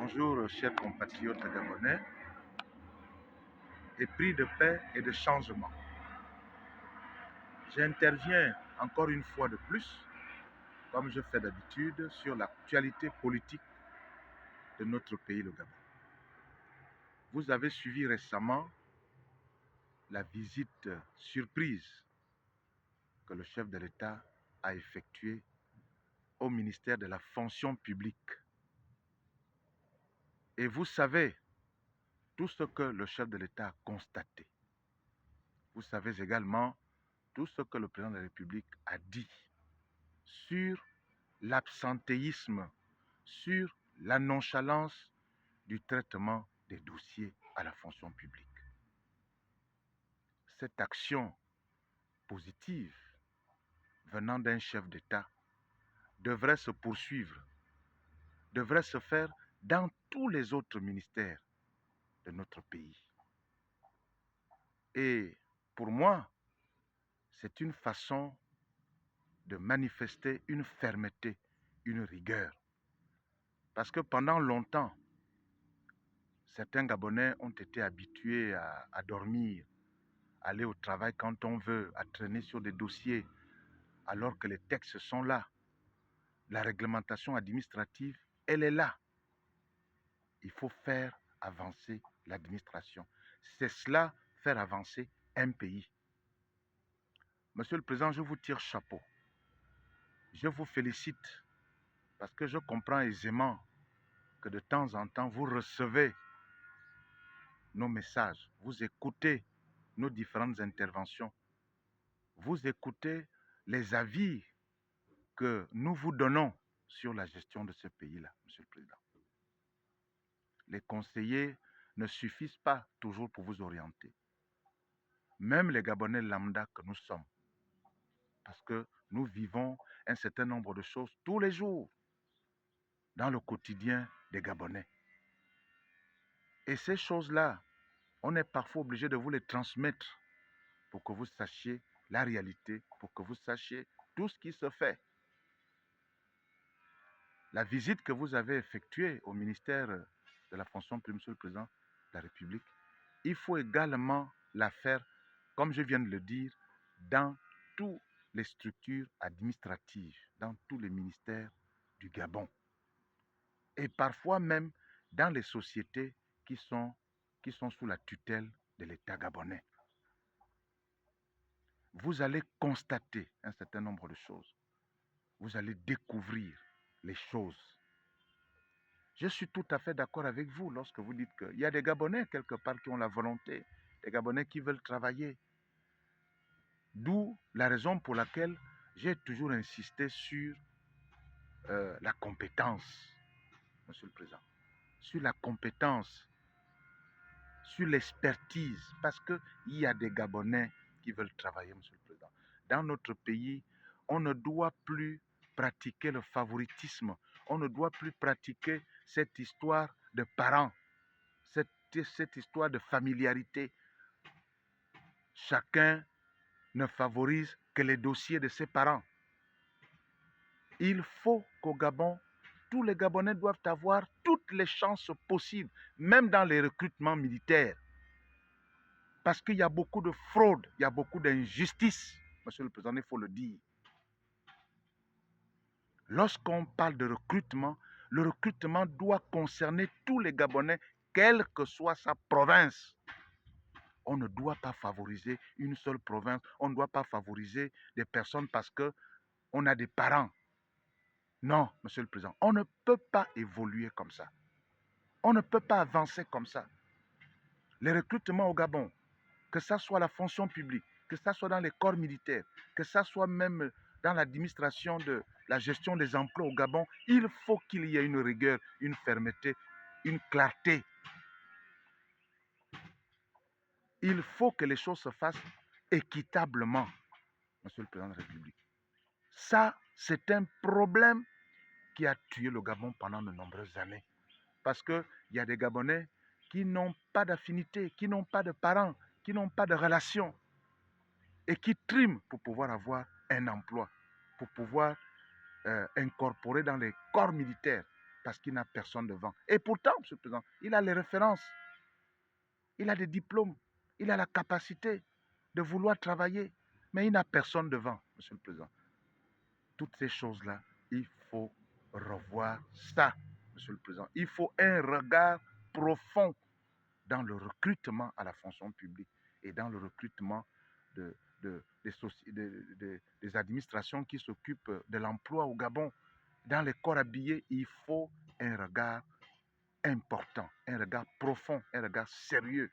Bonjour, chers compatriotes gabonais, épris de paix et de changement. J'interviens encore une fois de plus, comme je fais d'habitude, sur l'actualité politique de notre pays, le Gabon. Vous avez suivi récemment la visite surprise que le chef de l'État a effectuée au ministère de la fonction publique. Et vous savez tout ce que le chef de l'État a constaté. Vous savez également tout ce que le président de la République a dit sur l'absentéisme, sur la nonchalance du traitement des dossiers à la fonction publique. Cette action positive venant d'un chef d'État devrait se poursuivre, devrait se faire dans tous les autres ministères de notre pays. Et pour moi, c'est une façon de manifester une fermeté, une rigueur. Parce que pendant longtemps, certains Gabonais ont été habitués à dormir, à aller au travail quand on veut, à traîner sur des dossiers, alors que les textes sont là. La réglementation administrative, elle est là. Il faut faire avancer l'administration. C'est cela, faire avancer un pays. Monsieur le Président, je vous tire chapeau. Je vous félicite parce que je comprends aisément que de temps en temps, vous recevez nos messages, vous écoutez nos différentes interventions, vous écoutez les avis que nous vous donnons sur la gestion de ce pays-là, Monsieur le Président. Les conseillers ne suffisent pas toujours pour vous orienter. Même les Gabonais lambda que nous sommes, parce que nous vivons un certain nombre de choses tous les jours dans le quotidien des Gabonais. Et ces choses-là, on est parfois obligé de vous les transmettre pour que vous sachiez la réalité, pour que vous sachiez tout ce qui se fait. La visite que vous avez effectuée au ministère de la fonction publique, Monsieur le Président de la République, il faut également la faire, comme je viens de le dire, dans toutes les structures administratives, dans tous les ministères du Gabon. Et parfois même dans les sociétés qui sont sous la tutelle de l'État gabonais. Vous allez constater un certain nombre de choses. Vous allez découvrir les choses. Je suis tout à fait d'accord avec vous lorsque vous dites qu'il y a des Gabonais quelque part qui ont la volonté, des Gabonais qui veulent travailler. D'où la raison pour laquelle j'ai toujours insisté sur la compétence, Monsieur le Président, sur la compétence, sur l'expertise, parce qu'il y a des Gabonais qui veulent travailler, Monsieur le Président. Dans notre pays, on ne doit plus pratiquer le favoritisme, on ne doit plus pratiquer cette histoire de parents, cette histoire de familiarité. Chacun ne favorise que les dossiers de ses parents. Il faut qu'au Gabon, tous les Gabonais doivent avoir toutes les chances possibles, même dans les recrutements militaires. Parce qu'il y a beaucoup de fraude, il y a beaucoup d'injustice, Monsieur le Président, il faut le dire. Lorsqu'on parle de recrutement, le recrutement doit concerner tous les Gabonais, quelle que soit sa province. On ne doit pas favoriser une seule province, on ne doit pas favoriser des personnes parce qu'on a des parents. Non, Monsieur le Président, on ne peut pas évoluer comme ça. On ne peut pas avancer comme ça. Les recrutements au Gabon, que ça soit la fonction publique, que ça soit dans les corps militaires, que ça soit même dans l'administration de la gestion des emplois au Gabon, il faut qu'il y ait une rigueur, une fermeté, une clarté. Il faut que les choses se fassent équitablement, Monsieur le Président de la République. Ça, c'est un problème qui a tué le Gabon pendant de nombreuses années. Parce qu'il y a des Gabonais qui n'ont pas d'affinité, qui n'ont pas de parents, qui n'ont pas de relations et qui triment pour pouvoir avoir un emploi, pour pouvoir incorporer dans les corps militaires. parce qu'il n'a personne devant. Et pourtant, M. le Président, il a les références, il a des diplômes, il a la capacité de vouloir travailler, mais il n'a personne devant, M. le Président. Toutes ces choses-là, il faut revoir ça, M. le Président. Il faut un regard profond dans le recrutement à la fonction publique et dans le recrutement des administrations qui s'occupent de l'emploi au Gabon. Dans les corps habillés, il faut un regard important, un regard profond, un regard sérieux